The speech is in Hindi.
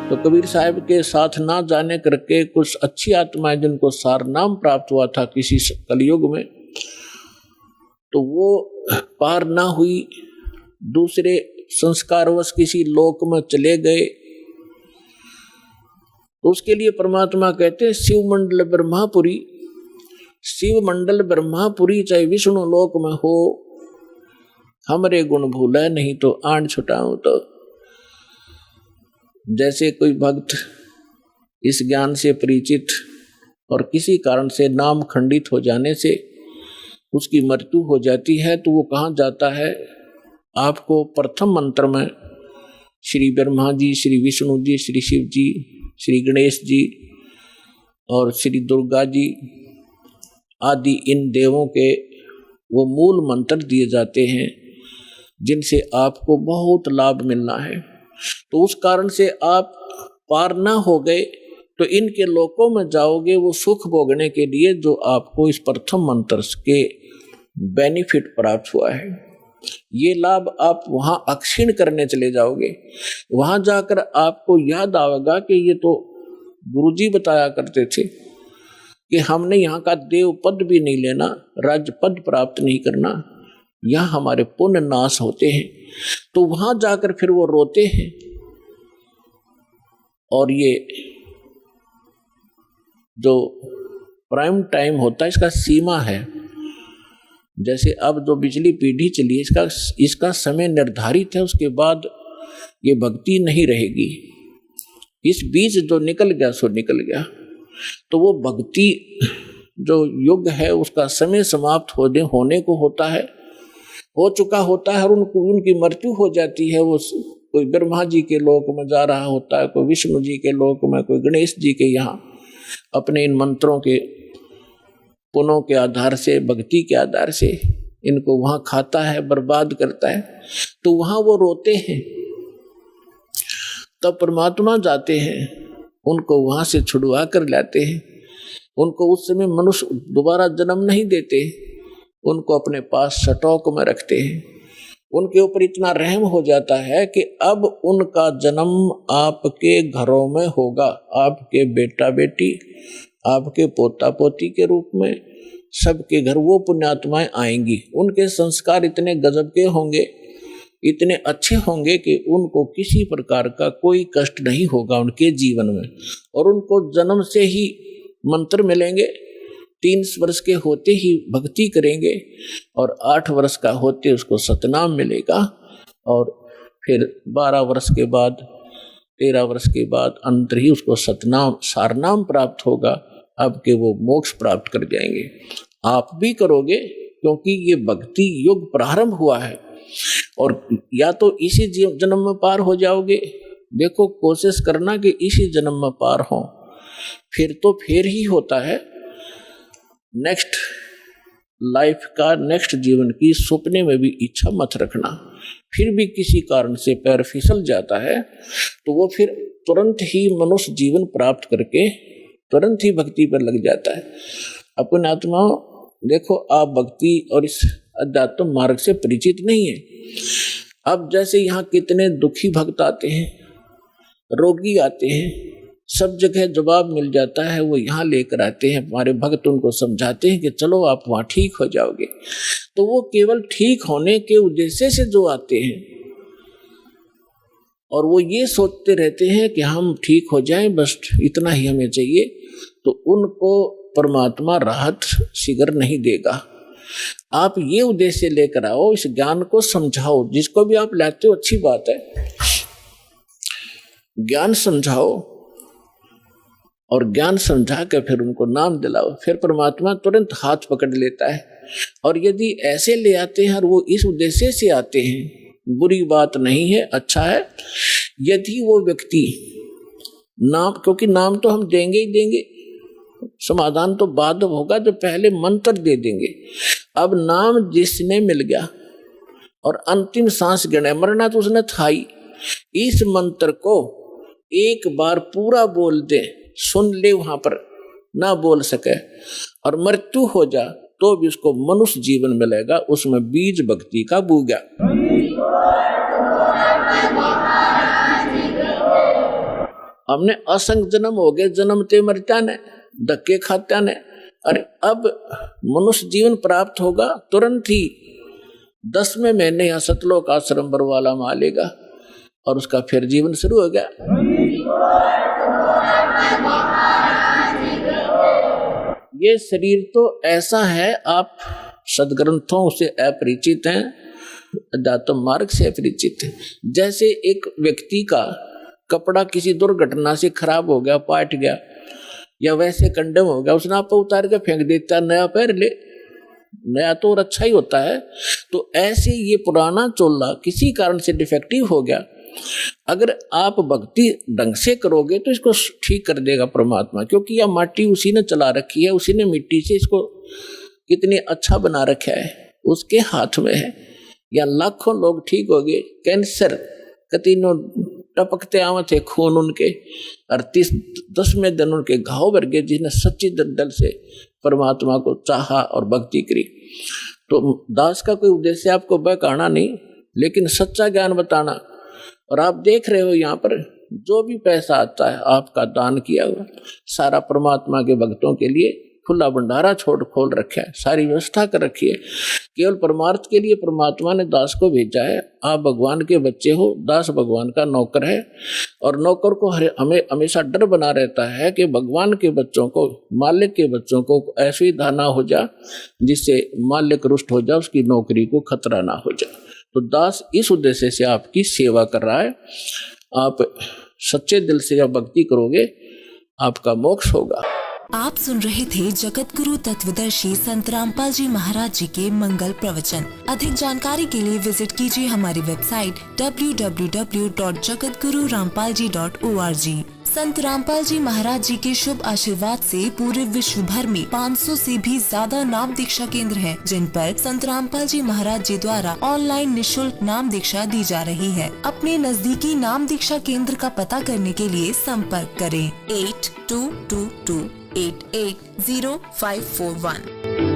तो कबीर साहब के साथ ना जाने करके कुछ अच्छी आत्माएं जिनको सार नाम प्राप्त हुआ था किसी कलयुग में, तो वो पार ना हुई, दूसरे संस्कारवश किसी लोक में चले गए। तो उसके लिए परमात्मा कहते हैं शिव मंडल ब्रह्मापुरी, शिव मंडल ब्रह्मापुरी चाहे विष्णु लोक में हो, हमरे गुण भूला नहीं तो आन छुटाऊं। तो जैसे कोई भक्त इस ज्ञान से परिचित और किसी कारण से नाम खंडित हो जाने से उसकी मृत्यु हो जाती है, तो वो कहाँ जाता है? आपको प्रथम मंत्र में श्री ब्रह्मा जी, श्री विष्णु जी, श्री शिव जी, श्री गणेश जी और श्री दुर्गा जी आदि इन देवों के वो मूल मंत्र दिए जाते हैं जिनसे आपको बहुत लाभ मिलना है। तो उस कारण से आप पार ना हो गए तो इनके लोकों में जाओगे वो सुख भोगने के लिए जो आपको इस प्रथम मंत्र के बेनिफिट प्राप्त हुआ है। ये लाभ आप वहां अक्षीण करने चले जाओगे। वहां जाकर आपको याद आएगा कि ये तो गुरुजी बताया करते थे कि हमने यहाँ का देव पद भी नहीं लेना, राज्य पद प्राप्त नहीं करना, यहाँ हमारे पुण्य नाश होते हैं। तो वहां जाकर फिर वो रोते हैं। और ये जो प्राइम टाइम होता है इसका सीमा है। जैसे अब जो बिजली पीढ़ी चली है इसका समय निर्धारित है, उसके बाद ये भक्ति नहीं रहेगी। इस बीच जो निकल गया सो निकल गया। तो वो भक्ति जो युग है उसका समय समाप्त होने को होता है, हो चुका होता है और उनकी मृत्यु हो जाती है। वो कोई ब्रह्मा जी के लोक में जा रहा होता है, कोई विष्णु जी के लोक में, कोई गणेश जी के यहाँ अपने इन मंत्रों के पुनों के आधार से, भक्ति के आधार से इनको वहां खाता है, बर्बाद करता है। तो वहां वो रोते हैं। तब परमात्मा जाते हैं, उनको वहां से छुड़वा कर लाते हैं। उनको उस समय मनुष्य दोबारा जन्म नहीं देते, उनको अपने पास सटोक में रखते हैं। उनके ऊपर इतना रहम हो जाता है कि अब उनका जन्म आपके घरों में होगा, आपके बेटा बेटी, आपके पोता पोती के रूप में सबके घर वो पुण्यात्माएं आएंगी। उनके संस्कार इतने गजब के होंगे, इतने अच्छे होंगे कि उनको किसी प्रकार का कोई कष्ट नहीं होगा उनके जीवन में। और उनको जन्म से ही मंत्र मिलेंगे, 3 वर्ष के होते ही भक्ति करेंगे और 8 वर्ष का होते उसको सतनाम मिलेगा और फिर 12 वर्ष के बाद, 13 वर्ष के बाद अंतर ही उसको सतनाम सारनाम प्राप्त होगा। अब के वो मोक्ष प्राप्त कर जाएंगे। आप भी करोगे क्योंकि ये भक्ति युग प्रारंभ हुआ है। और या तो इसी जन्म में पार हो जाओगे, देखो कोशिश करना कि इसी जन्म में पार हो, फिर तो फिर ही होता है। नेक्स्ट लाइफ का, नेक्स्ट जीवन की सपने में भी इच्छा मत रखना। फिर भी किसी कारण से पैर फिसल जाता है तो वो फिर तुरंत ही मनुष्य जीवन प्राप्त करके तुरंत ही भक्ति पर लग जाता है। अपने आत्मा देखो, आप भक्ति और इस अध्यात्म मार्ग से परिचित नहीं है। अब जैसे यहाँ कितने दुखी भक्त आते हैं, रोगी आते हैं, सब जगह जवाब मिल जाता है, वो यहाँ लेकर आते हैं। हमारे भक्त उनको समझाते हैं कि चलो आप वहाँ ठीक हो जाओगे। तो वो केवल ठीक होने के उद्देश्य से जो आते हैं और वो ये सोचते रहते हैं कि हम ठीक हो जाएं, बस इतना ही हमें चाहिए, तो उनको परमात्मा राहत शीघ्र नहीं देगा। आप ये उद्देश्य लेकर आओ, इस ज्ञान को समझाओ। जिसको भी आप लाते हो अच्छी बात है, ज्ञान समझाओ और ज्ञान समझा कर फिर उनको नाम दिलाओ। फिर परमात्मा तुरंत हाथ पकड़ लेता है। और यदि ऐसे ले आते हैं और वो इस उद्देश्य से आते हैं, बुरी बात नहीं है, अच्छा है। यदि वो व्यक्ति नाम, क्योंकि नाम तो हम देंगे ही देंगे, समाधान तो बाद होगा जब पहले मंत्र दे देंगे। अब नाम जिसने मिल गया और अंतिम सांस गिने, मरना तो उसने था ही, इस मंत्र को एक बार पूरा बोल दे, सुन ले, वहां पर ना बोल सके और मृत्यु हो जा तो भी उसको मनुष्य जीवन मिलेगा। उसमें बीज भक्ति का बूगा। हमने असंख्य जन्म हो गए, जन्मते मरत्या ने, धक्के खात्या ने। अरे अब मनुष्य जीवन प्राप्त होगा तुरंत ही 10वें महीने यहाँ सतलोक आश्रम बरवाला में आ लेगा और उसका फिर जीवन शुरू हो गया। ये शरीर तो ऐसा है, आप सदग्रंथों से अपरिचित हैं, अध्यात्म मार्ग से अपरिचित हैं। जैसे एक व्यक्ति का कपड़ा किसी दुर्घटना से खराब हो गया, पाट गया या वैसे कंडम हो गया, उसने आप उतार के फेंक देता, नया पहन ले, नया तो और अच्छा ही होता है। तो ऐसे ये पुराना चोला किसी कारण से डिफेक्टिव हो गया, अगर आप भक्ति ढंग से करोगे तो इसको ठीक कर देगा परमात्मा, क्योंकि यह माटी उसी ने चला रखी है, उसी ने मिट्टी से इसको कितनी अच्छा बना रखा है, उसके हाथ में है। या लाखों लोग ठीक हो गए, कैंसर कतीनों टपकते आवे थे खून उनके, और 10वें दिन उनके घाव भर गए, जिसने सच्ची दिल से परमात्मा को चाहा और भक्ति करी। तो दास का कोई उद्देश्य आपको बहकाना नहीं, लेकिन सच्चा ज्ञान बताना। और आप देख रहे हो यहाँ पर जो भी पैसा आता है आपका दान किया हुआ, सारा परमात्मा के भक्तों के लिए खुला भंडारा खोल रखा है, सारी व्यवस्था कर रखी है। केवल परमार्थ के लिए परमात्मा ने दास को भेजा है। आप भगवान के बच्चे हो, दास भगवान का नौकर है, और नौकर को हमें हमेशा डर बना रहता है कि भगवान के बच्चों को, मालिक के बच्चों को ऐसी धाना हो जा जिससे मालिक रुष्ट हो जाए, उसकी नौकरी को खतरा ना हो जाए। तो दास इस उद्देश्य से आपकी सेवा कर रहा है। आप सच्चे दिल से जब भक्ति करोगे आपका मोक्ष होगा। आप सुन रहे थे जगत गुरु तत्वदर्शी संत रामपाल जी महाराज जी के मंगल प्रवचन। अधिक जानकारी के लिए विजिट कीजिए हमारी वेबसाइट www.jagatgururampalji.org। संत रामपाल जी महाराज जी के शुभ आशीर्वाद से पूरे विश्व भर में 500 से भी ज्यादा नाम दीक्षा केंद्र हैं, जिन पर संत रामपाल जी महाराज जी द्वारा ऑनलाइन निशुल्क नाम दीक्षा दी जा रही है। अपने नजदीकी नाम दीक्षा केंद्र का पता करने के लिए संपर्क करें 8222880541।